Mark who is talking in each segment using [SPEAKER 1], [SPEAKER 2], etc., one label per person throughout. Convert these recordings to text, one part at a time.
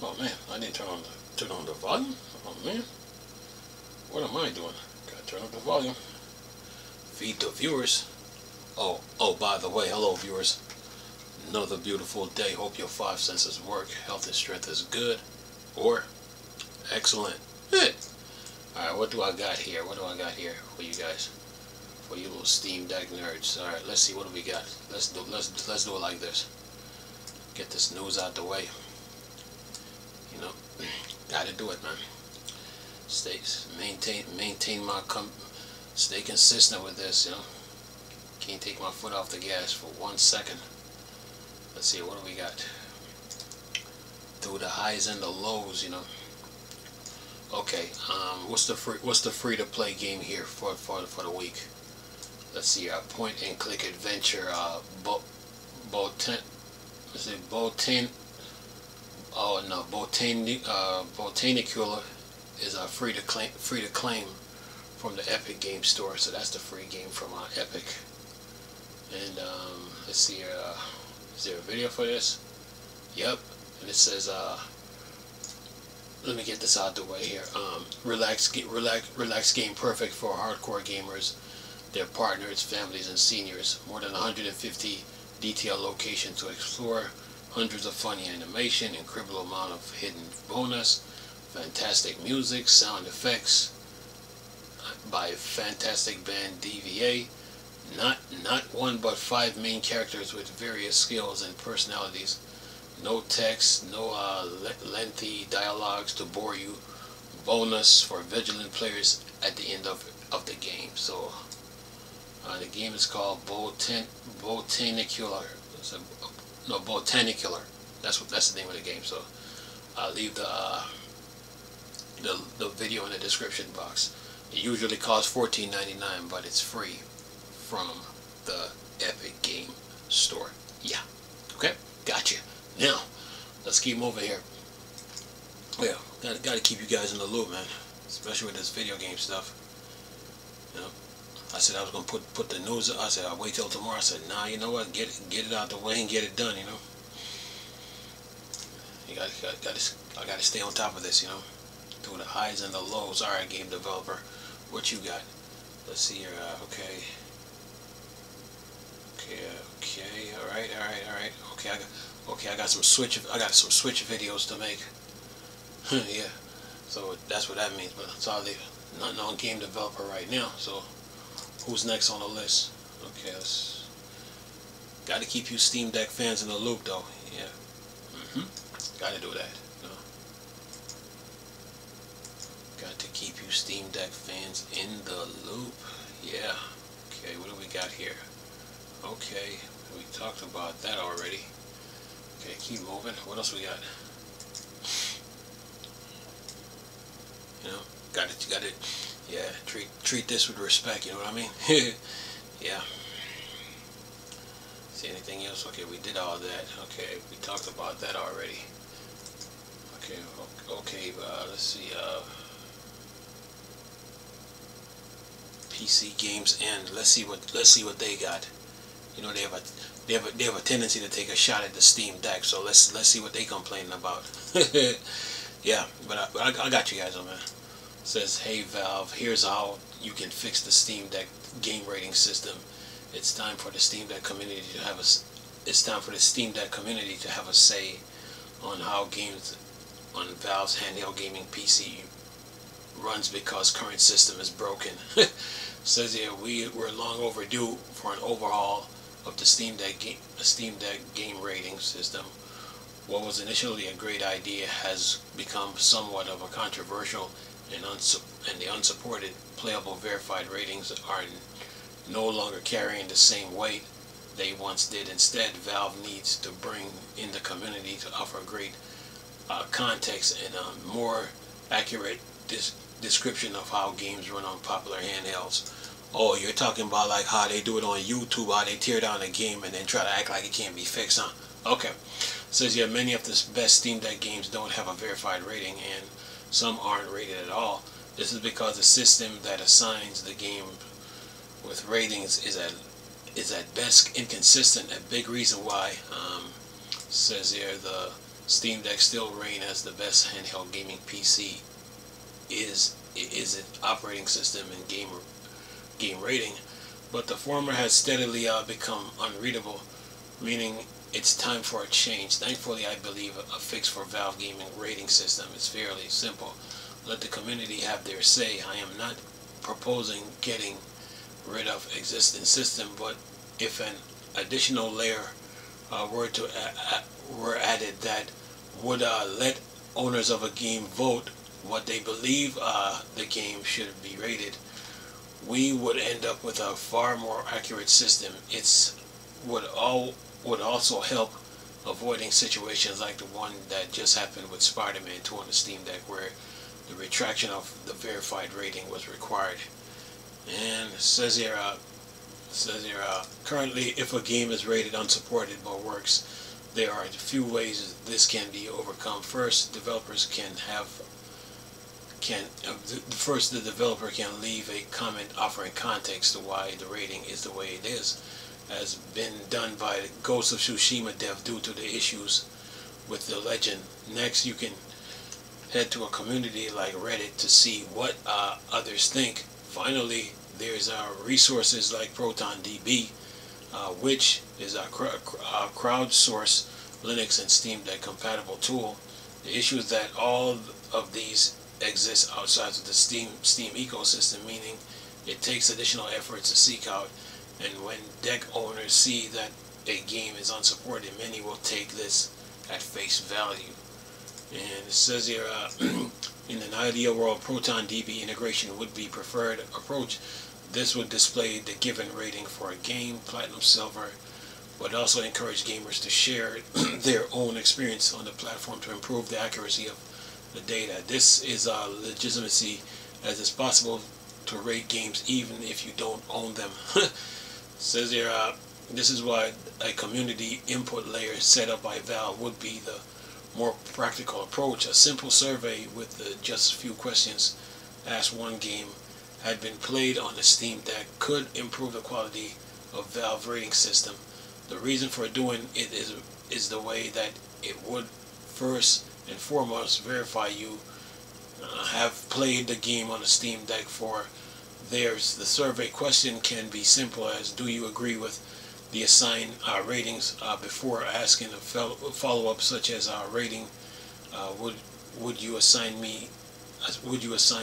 [SPEAKER 1] Oh man, I didn't turn on the volume. Oh man, what am I doing? Gotta turn up the volume. Feed the viewers. Oh, by the way, hello viewers. Another beautiful day. Hope your five senses work. Health and strength is good or excellent. Alright, what do I got here? What do I got here for you guys? For you little Steam Deck nerds. Alright, let's see what do we got. Let's do it like this. Get this news out the way. You know, gotta do it, man. Maintain my stay consistent with this, you know. Can't take my foot off the gas for 1 second. Let's see, what do we got? Through the highs and the lows, you know. Okay, what's the free to play game here for the week? Let's see, point and click adventure. Botanicular is free to claim from the Epic Game Store. So that's the free game from Epic. And let's see, is there a video for this? Yep. And it says, let me get this out the way here. Relax game perfect for hardcore gamers, their partners, families, and seniors. More than 150 detailed locations to explore, hundreds of funny animation, incredible amount of hidden bonus, fantastic music, sound effects by fantastic band DVA. Not one but 5 main characters with various skills and personalities. No text, no lengthy dialogues to bore you. Bonus for vigilant players at the end of the game. So the game is called Botanicular. Botanicular. That's the name of the game. So I'll leave the video in the description box. It usually costs $14.99, but it's free from the Epic Game Store. Yeah. Okay. Gotcha. Now, let's keep moving here. Yeah, gotta keep you guys in the loop, man. Especially with this video game stuff. You know, I said I was gonna put the news. I said I'll wait till tomorrow. I said, nah, you know what? Get it out the way and get it done. You know, I gotta stay on top of this. You know, through the highs and the lows. All right, game developer, what you got? Let's see here. Okay. All right. Okay, I got some Switch videos to make. Yeah, so that's what that means. But it's all not on game developer right now. So who's next on the list? Okay, got to keep you Steam Deck fans in the loop, though. Yeah, got to do that. You know? Got to keep you Steam Deck fans in the loop. Yeah. Okay, what do we got here? Okay, we talked about that already. Okay, keep moving. What else we got? You know, got it. Yeah, treat this with respect. You know what I mean? Yeah. See anything else? Okay, we did all that. Okay, we talked about that already. Okay. Let's see. PC Games End. Let's see what they got. You know, they have a tendency to take a shot at the Steam Deck, so let's see what they complaining about. Yeah, but I got you guys on, man. It says, hey Valve, here's how you can fix the Steam Deck game rating system. It's time for the Steam Deck community to have a say on how games on Valve's handheld gaming PC runs because current system is broken. Says here we're long overdue for an overhaul of the Steam Deck game rating system. What was initially a great idea has become somewhat of a controversial, and the unsupported playable verified ratings are no longer carrying the same weight they once did. Instead, Valve needs to bring in the community to offer great context and a more accurate description of how games run on popular handhelds. Oh, you're talking about like how they do it on YouTube, how they tear down a game and then try to act like it can't be fixed, huh? Okay. Says here, many of the best Steam Deck games don't have a verified rating, and some aren't rated at all. This is because the system that assigns the game with ratings is at best inconsistent. A big reason why, says here, the Steam Deck still reign as the best handheld gaming PC is an operating system and game rating, but the former has steadily become unreadable, meaning it's time for a change. Thankfully, I believe a fix for Valve gaming rating system is fairly simple. Let the community have their say. I am not proposing getting rid of existing system, but if an additional layer were added that would let owners of a game vote what they believe the game should be rated, we would end up with a far more accurate system. Would also help avoiding situations like the one that just happened with Spider-Man 2 on the Steam Deck, where the retraction of the verified rating was required. And it says here, currently, if a game is rated unsupported but works, there are a few ways this can be overcome. First, developers the developer can leave a comment offering context to why the rating is the way it is, as been done by the Ghost of Tsushima dev due to the issues with the legend. Next, you can head to a community like Reddit to see what others think. Finally, there's resources like ProtonDB, which is a crowdsourced Linux and Steam Deck compatible tool. The issue is that all of these exist outside of the Steam ecosystem, meaning it takes additional efforts to seek out, and when deck owners see that a game is unsupported, many will take this at face value. And it says here, in an ideal world, ProtonDB integration would be preferred approach. This would display the given rating for a game, Platinum, Silver, but also encourage gamers to share their own experience on the platform to improve the accuracy of the data. This is legitimacy, as it's possible to rate games even if you don't own them. Says here, this is why a community input layer set up by Valve would be the more practical approach. A simple survey with just a few questions asked one game had been played on the Steam Deck could improve the quality of Valve rating system. The reason for doing it is the way that it would first and foremost verify you have played the game on the Steam Deck for theirs. The survey question can be simple as, do you agree with the assigned ratings, before asking a follow-up such as rating would you assign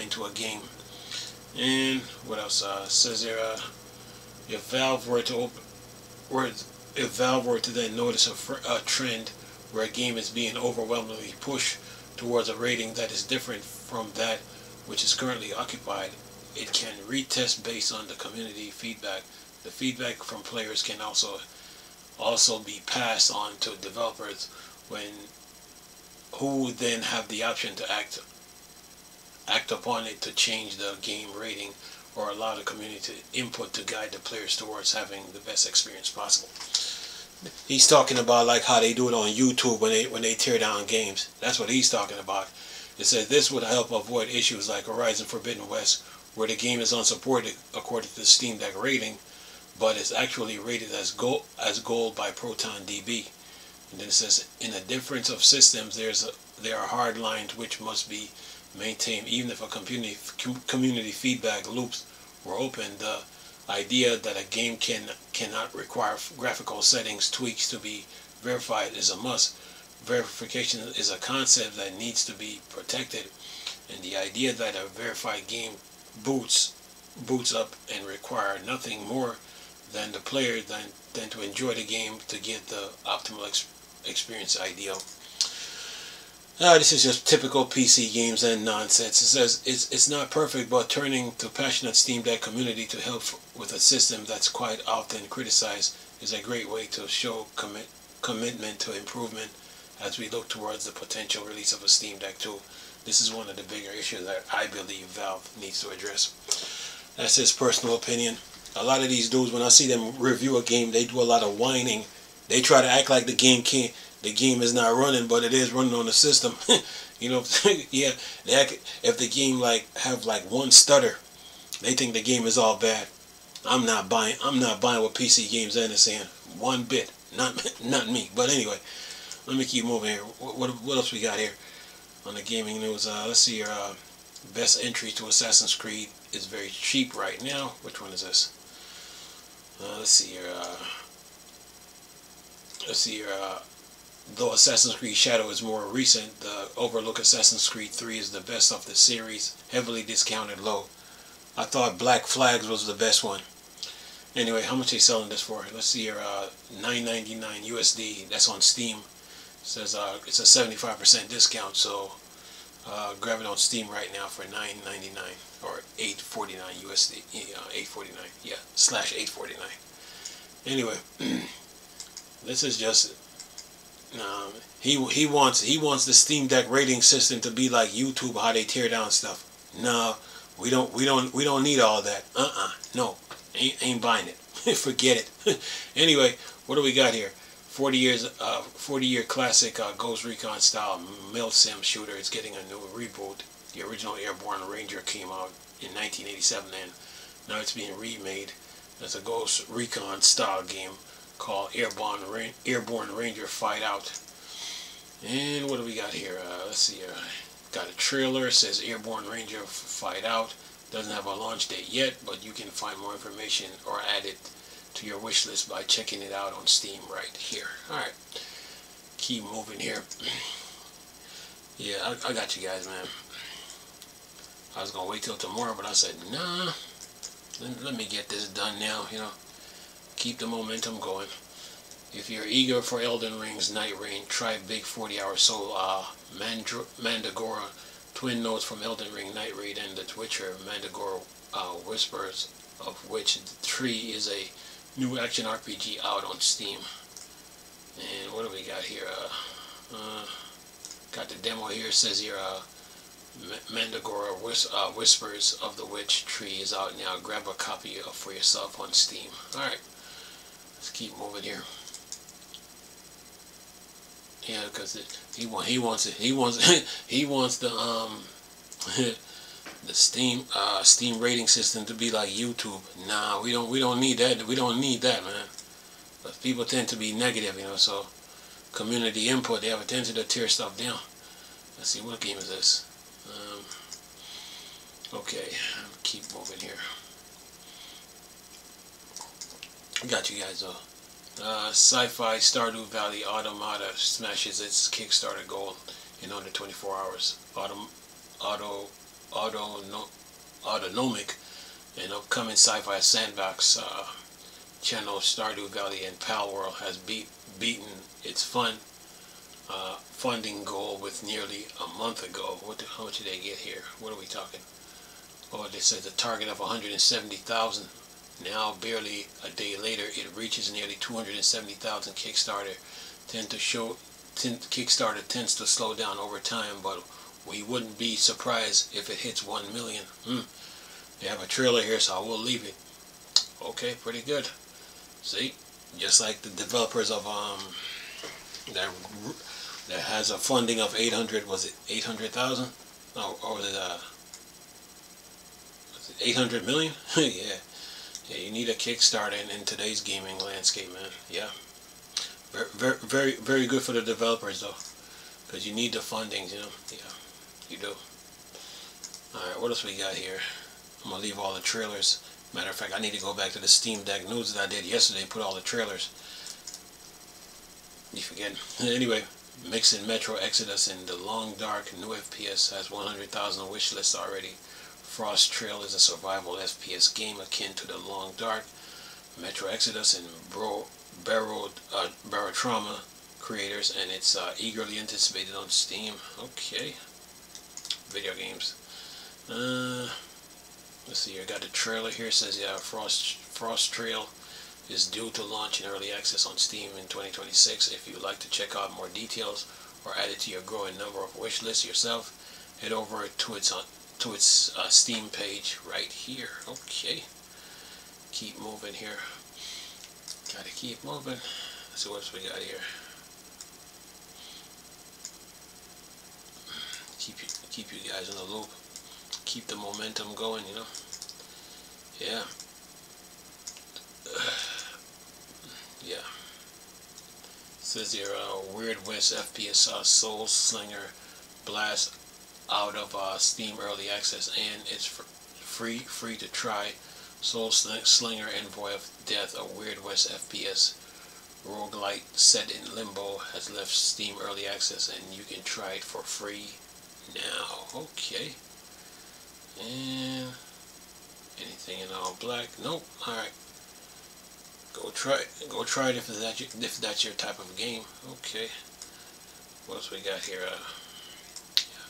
[SPEAKER 1] to a game. And what else says there, if Valve were to then notice a trend where a game is being overwhelmingly pushed towards a rating that is different from that which is currently occupied, it can retest based on the community feedback. The feedback from players can also be passed on to developers, who then have the option to act upon it to change the game rating or allow the community input to guide the players towards having the best experience possible. He's talking about like how they do it on YouTube when they tear down games. That's what he's talking about. It says this would help avoid issues like Horizon Forbidden West, where the game is unsupported according to the Steam Deck rating, but is actually rated as gold by ProtonDB. And then it says, in a difference of systems, there are hard lines which must be maintained, even if a community feedback loops were open. The idea that a game cannot require graphical settings tweaks to be verified is a must. Verification is a concept that needs to be protected, and the idea that a verified game boots up and require nothing more than the player than to enjoy the game to get the optimal experience ideal. This is just typical PC games and nonsense. It says it's not perfect, but turning to passionate Steam Deck community to help with a system that's quite often criticized is a great way to show commitment to improvement as we look towards the potential release of a Steam Deck 2. This is one of the bigger issues that I believe Valve needs to address. That's his personal opinion. A lot of these dudes, when I see them review a game, they do a lot of whining. They try to act like the game is not running, but it is running on the system. You know, yeah. If the game have one stutter, they think the game is all bad. I'm not buying what PC Games N is saying one bit. Not me. But anyway, let me keep moving here. What else we got here on the gaming news? Let's see here. Best entry to Assassin's Creed is very cheap right now. Which one is this? Let's see here. Let's see here. Though Assassin's Creed Shadow is more recent, the overlooked Assassin's Creed 3 is the best of the series, heavily discounted low. I thought Black Flags was the best one. Anyway, how much are they selling this for? Let's see here. $9.99 USD. That's on Steam. It says it's a 75% discount, so grab it on Steam right now for $9.99 or $8.49 USD. $8.49. Yeah, /$8.49. Anyway, this is just he wants the Steam Deck rating system to be like YouTube, how they tear down stuff. No, we don't need all that. No, ain't buying it. Forget it. Anyway, what do we got here? 40-year classic Ghost Recon style mil-sim shooter is getting a new reboot. The original Airborne Ranger came out in 1987, and now it's being remade as a Ghost Recon style game called Airborne Ranger Fight Out. And what do we got here? Let's see. Got a trailer. It says Airborne Ranger Fight Out. Doesn't have a launch date yet, but you can find more information or add it to your wish list by checking it out on Steam right here. Alright, keep moving here. Yeah, I got you guys, man. I was gonna wait till tomorrow, but I said nah, let me get this done now, you know, keep the momentum going. If you're eager for Elden Ring's Night Rain, try Big 40-Hour Soul Mandragora, twin notes from Elden Ring, Night Raid, and The Witcher, Mandragora Whispers, of which 3 is a new action RPG out on Steam. And what do we got here? Got the demo here. It says here Mandragora Whispers of the Witch Tree is out now. Grab a copy for yourself on Steam. Alright, let's keep moving here. Yeah, because he wants the the Steam rating system to be like YouTube. Nah, we don't need that. We don't need that, man. But people tend to be negative, you know. So community input, they have a tendency to tear stuff down. Let's see, what game is this? Okay, keep moving here. Got you guys though. Sci-Fi Stardew Valley Automata smashes its Kickstarter goal in under 24 hours. Autonomic and upcoming sci-fi sandbox channel Stardew Valley and Palworld has beaten its funding goal with nearly a month ago. How much did they get here? What are we talking? Oh, they said the target of 170,000. Now, barely a day later, it reaches nearly 270,000. Kickstarter tends to slow down over time, but we wouldn't be surprised if it hits 1 million. They have a trailer here, so I will leave it. Okay, pretty good. See, just like the developers of that has a funding of 800. Was it 800,000? No, or was it 800 million? Yeah. Yeah, you need a Kickstarter in today's gaming landscape, man. Yeah, very good for the developers though, because you need the fundings, you know. Yeah, you do. All right, what else we got here? I'm gonna leave all the trailers. Matter of fact, I need to go back to the Steam Deck news that I did yesterday. Put all the trailers. You forget. Anyway, mixing Metro Exodus and The Long Dark. New FPS has 100,000 wish list already. Frost Trail is a survival FPS game akin to The Long Dark. Metro Exodus and Barotrauma creators, and it's eagerly anticipated on Steam. Okay, video games. Let's see here. I got the trailer here. It says yeah, Frost Trail is due to launch in early access on Steam in 2026. If you'd like to check out more details or add it to your growing number of wish lists yourself, head over to its Steam page right here. Okay, keep moving here. Gotta keep moving. Let's see what else we got here. Keep you guys in the loop. Keep the momentum going, you know. Yeah. says here, Weird West FPS Soul Slinger Blast out of Steam Early Access, and it's free to try. Soul Slinger Envoy of Death, a Weird West FPS roguelite set in limbo, has left Steam Early Access, and you can try it for free now. Okay. And anything in all black? Nope. Alright. Go try it if that's your type of game. Okay. What else we got here? Yeah.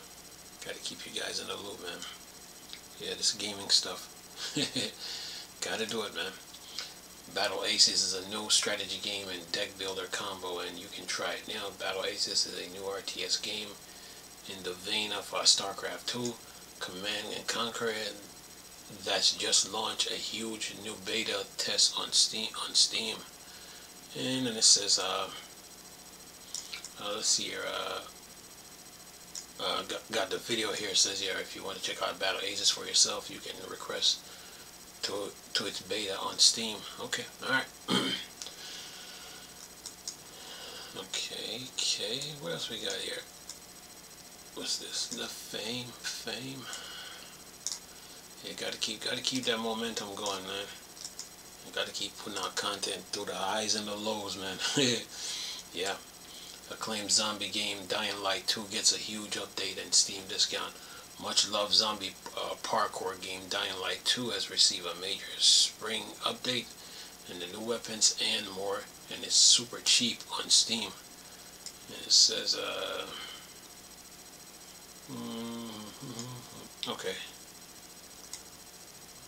[SPEAKER 1] Gotta keep you guys in the loop, man. Yeah, this gaming stuff. Gotta do it, man. Battle Aces is a new strategy game and deck builder combo, and you can try it now. Battle Aces is a new RTS game in the vein of StarCraft 2, Command and Conquer, and that's just launched a huge new beta test on Steam. And then it says, let's see here, got the video here. It says here, if you want to check out Battle Aces for yourself, you can request to its beta on Steam. Okay, alright. Okay, what else we got here? What's this? The fame. Yeah, gotta keep that momentum going, man. You gotta keep putting out content through the highs and the lows, man. Yeah. Acclaimed zombie game Dying Light 2 gets a huge update and Steam discount. Much loved zombie parkour game Dying Light 2 has received a major spring update and the new weapons and more, and it's super cheap on Steam. And it says, okay.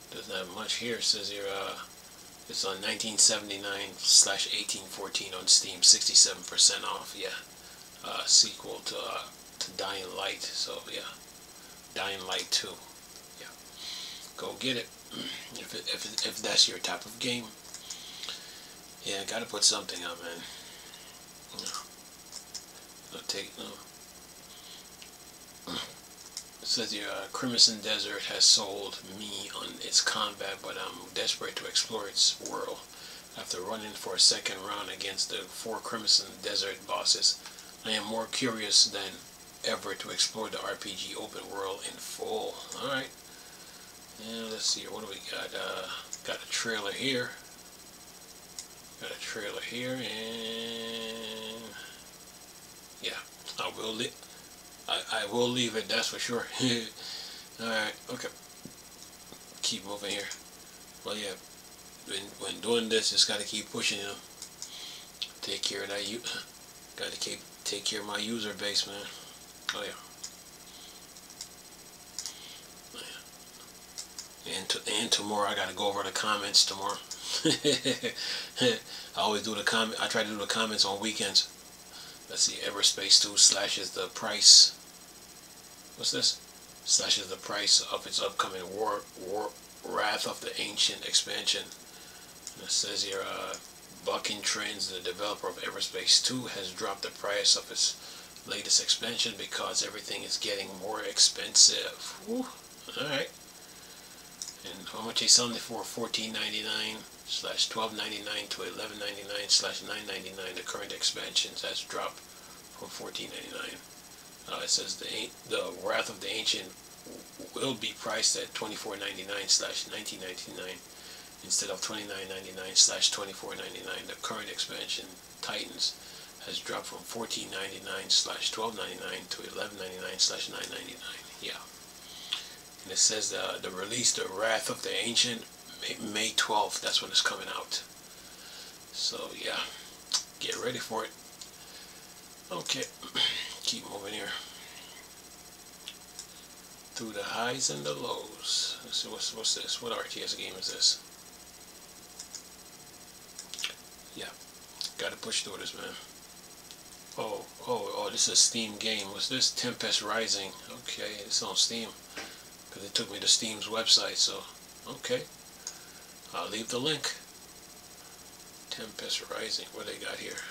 [SPEAKER 1] Doesn't have much here. It says here, it's on 1979/1814 on Steam, 67% off. Yeah, sequel to Dying Light. So yeah, Dying Light 2. Yeah, go get it if that's your type of game. Yeah, gotta put something out, man. No, It says here, Crimson Desert has sold me on its combat, but I'm desperate to explore its world. After running for a second round against the 4 Crimson Desert bosses, I am more curious than ever to explore the RPG open world in full. Alright. And let's see, what do we got? Got a trailer here. And yeah, I will leave it, that's for sure. Alright, okay. Keep moving here. Well, yeah, when doing this, just gotta keep pushing, Take care of that. Gotta take care of my user base, man. Oh, yeah. And tomorrow I gotta go over the comments tomorrow. I always do the comment. I try to do the comments on weekends. Let's see, Everspace 2 slashes the price. What's this? Slashes the price of its upcoming Wrath of the Ancient expansion. And it says here, Bucking Trends, the developer of Everspace 2, has dropped the price of its latest expansion because everything is getting more expensive. Alright. And how much they selling it for? $14.99/$12.99 to $11.99/$9.99. The current expansions has dropped from $14.99. It says the Wrath of the Ancient will be priced at $24.99/$19.99 instead of $29.99/$24.99. The current expansion, Titans, has dropped from $14.99/$12.99 to $11.99/$9.99. Yeah. And it says the release, the Wrath of the Ancient, May 12th. That's when it's coming out. So yeah, get ready for it. Okay, keep moving here through the highs and the lows. Let's see, what's this? What RTS game is this? Yeah, gotta push through this, man. Oh, this is a Steam game. What's this? Tempest Rising. Okay, it's on Steam. Because it took me to Steam's website, so, okay. I'll leave the link. Tempest Rising, what they got here?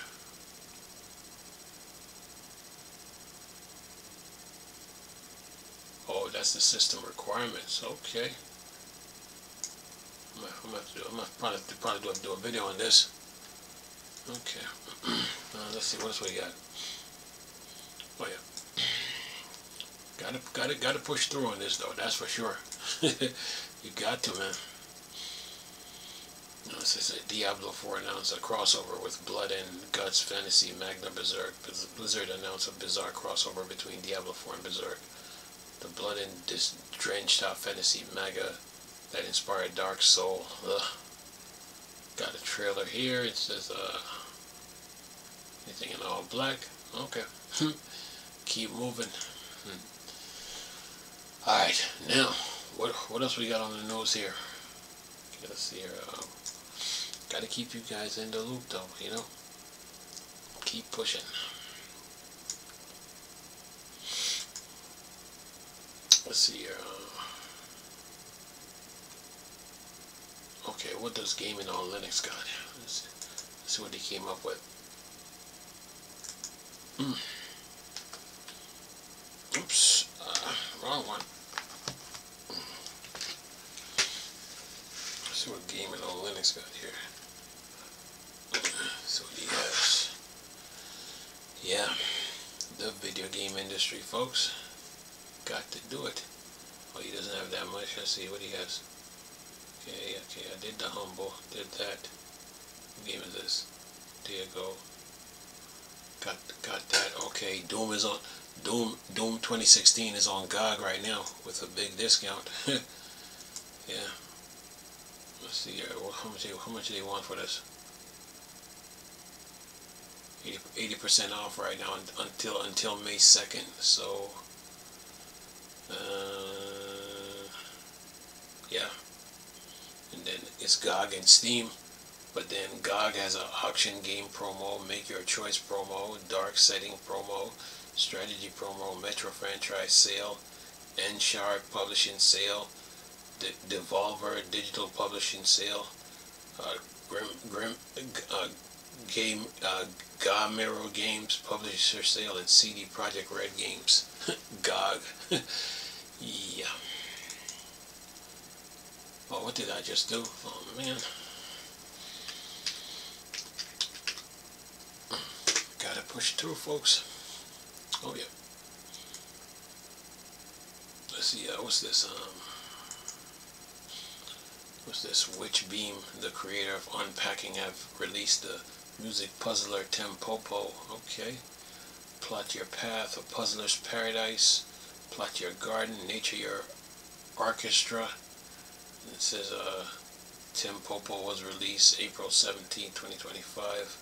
[SPEAKER 1] Oh, that's the system requirements, okay. I'm gonna probably do a video on this. Okay. Let's see what else we got. Oh yeah, gotta push through on this though. That's for sure. You got to, man. This is Diablo 4 announced a crossover with Blood and Guts Fantasy Magna Berserk. Blizzard announced a bizarre crossover between Diablo 4 and Berserk. The blood and drenched out fantasy manga that inspired Dark Soul. Ugh. Got a trailer here. It says anything in all black. Okay. Keep moving. Alright, now what else we got on the news here? Let's see here. Gotta keep you guys in the loop though, you know? Keep pushing. Let's see here. Okay, what does Gaming on Linux got? Let's see what they came up with. Oops, wrong one. Let's see what Gaming on Linux got here. So he has, yeah, the video game industry, folks. Got to do it. Oh, he doesn't have that much. Let's see what he has. Okay, I did the humble, did that. What game is this? There you go. Got that. Okay, Doom is on. Doom 2016 is on GOG right now with a big discount. Yeah. Let's see here. How much do they want for this? 80% off right now until May 2nd. So, yeah. And then it's GOG and Steam. But then GOG has an auction game promo, make your choice promo, dark setting promo, strategy promo, Metro franchise sale, N-Sharp publishing sale, Devolver digital publishing sale, Gamero Games publisher sale, and CD Projekt Red Games. GOG. Yeah. Oh, what did I just do? Oh man. Gotta push through, folks. Oh yeah. Let's see. What's this? What's this? Witchbeam, the creator of Unpacking, have released the music puzzler Tempopo. Okay. Plot your path, a puzzler's paradise. Plot your garden, nature your orchestra. And it says Tempopo was released April 17, 2025.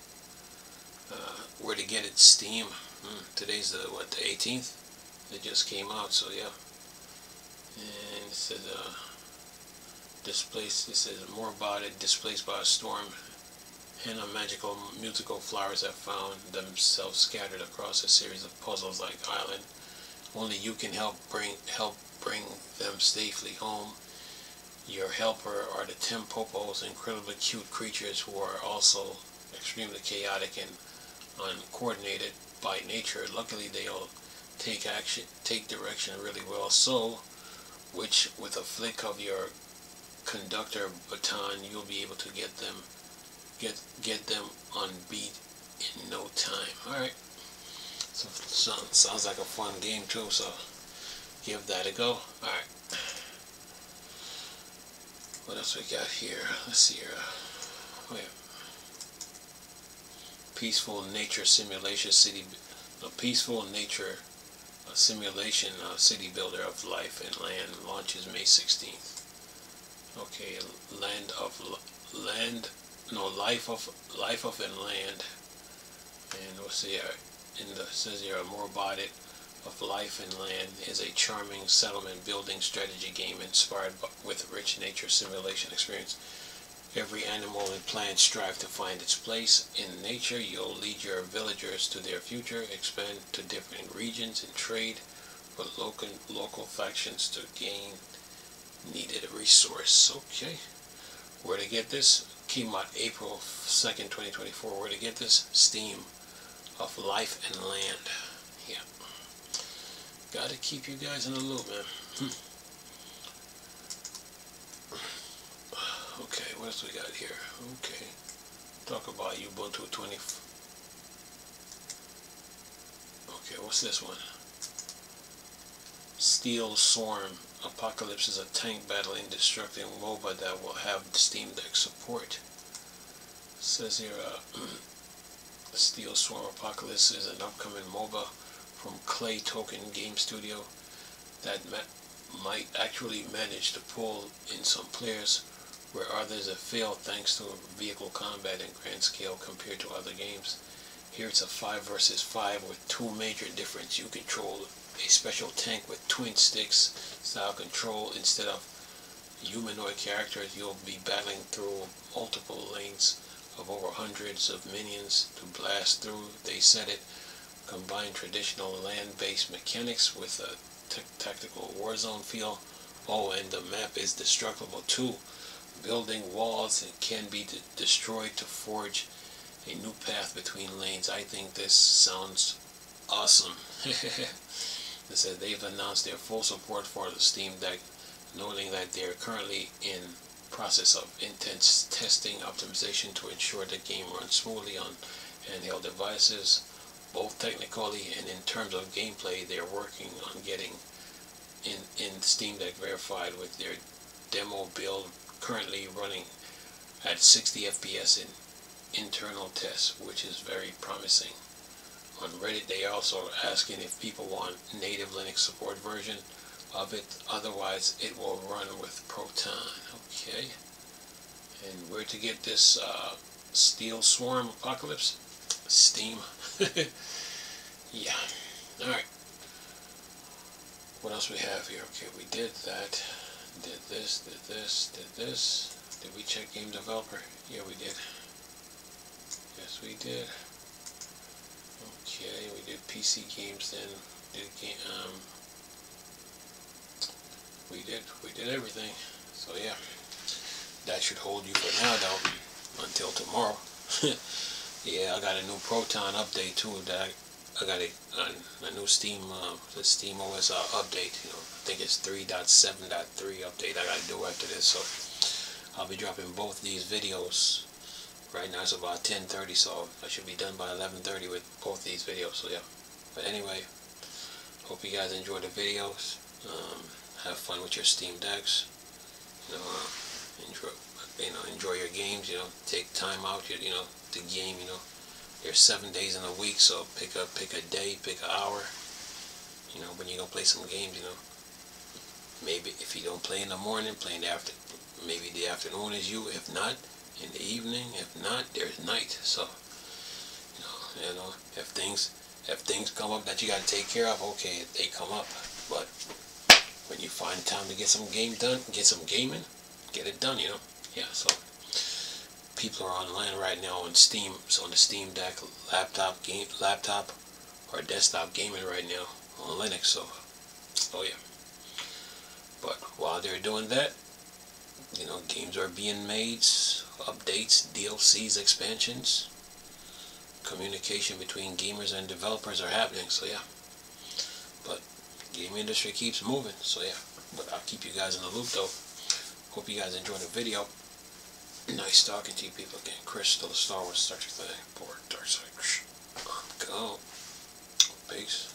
[SPEAKER 1] Where to get it? Steam. Today's the 18th? It just came out, so yeah. And it says displaced. It says more about it. Displaced by a storm, Henna magical musical flowers have found themselves scattered across a series of puzzles like island. Only you can help bring them safely home. Your helper are the Tempopos, incredibly cute creatures who are also extremely chaotic and uncoordinated by nature. Luckily, they'll take direction really well. So, with a flick of your conductor baton, you'll be able to get them on beat in no time. All right. So sounds like a fun game too. So give that a go. All right. What else we got here? Let's see here. Oh yeah. Peaceful nature simulation city. A peaceful nature simulation city builder of life and land launches May 16th. Okay, life of and land. And we'll see here. It says here more about it. Of Life and Land is a charming settlement building strategy game inspired with rich nature simulation experience. Every animal and plant strive to find its place in nature. You'll lead your villagers to their future, expand to different regions, and trade with local factions to gain needed resource. Okay, where to get this? Came out April 2nd, 2024. Where to get this? Steam. Of Life and Land. Yeah. Gotta keep you guys in the loop, man. Okay, what else we got here? Okay. Talk about Ubuntu 20. Okay, what's this one? Steel Swarm. Apocalypse is a tank battling destructing MOBA that will have Steam Deck support. It says here, Steel Swarm Apocalypse is an upcoming MOBA from Clay Token Game Studio that might actually manage to pull in some players where others have failed thanks to vehicle combat and grand scale compared to other games. Here it's a 5 versus 5 with two major differences. You control a special tank with twin sticks style control instead of humanoid characters. You'll be battling through multiple lanes of over hundreds of minions to blast through. They said it combined traditional land-based mechanics with a tactical warzone feel. Oh, and the map is destructible too. Building walls can be destroyed to forge a new path between lanes. I think this sounds awesome. They said they've announced their full support for the Steam Deck, noting that they're currently in process of intense testing optimization to ensure the game runs smoothly on handheld devices. Both technically and in terms of gameplay, they're working on getting in Steam Deck verified with their demo build currently running at 60 FPS in internal tests, which is very promising. On Reddit, they are also asking if people want native Linux support version of it, otherwise it will run with Proton. Okay, and where to get this Steel Swarm Apocalypse? Steam. Yeah. Alright. What else we have here? Okay, we did that. Did this, did this, did this. Did we check game developer? Yeah, we did. Yes, we did. Okay, we did PC games, then did game, we did everything. So yeah, that should hold you for now though, until tomorrow. Yeah, I got a new Proton update too. That I got a new Steam, the Steam OS update. You know, I think it's 3.7.3 update I gotta do after this. So I'll be dropping both these videos. Right now it's about 10:30, so I should be done by 11:30 with both these videos. So yeah. But anyway, hope you guys enjoy the videos. Have fun with your Steam Decks. You know, enjoy your games. You know, take time out. You know, to game. You know, there's 7 days in a week, so pick a day, pick an hour. You know, when you go play some games. You know, maybe if you don't play in the morning, play in the afternoon. Maybe the afternoon is you. If not, in the evening. If not, there's night. So you know, if things come up that you got to take care of, okay, they come up. But when you find time to get some game done, get some gaming, get it done. You know, yeah. So people are online right now on Steam. So on the Steam Deck, laptop or desktop gaming right now on Linux. So oh yeah. But while they're doing that, you know, games are being made, updates, DLCs, expansions, communication between gamers and developers are happening. So yeah, but game industry keeps moving. So yeah, but I'll keep you guys in the loop though. Hope you guys enjoyed the video. Nice talking to you people again. Chris, still a Star Wars Star Trek thing. Poor Dark Side. Go. Peace.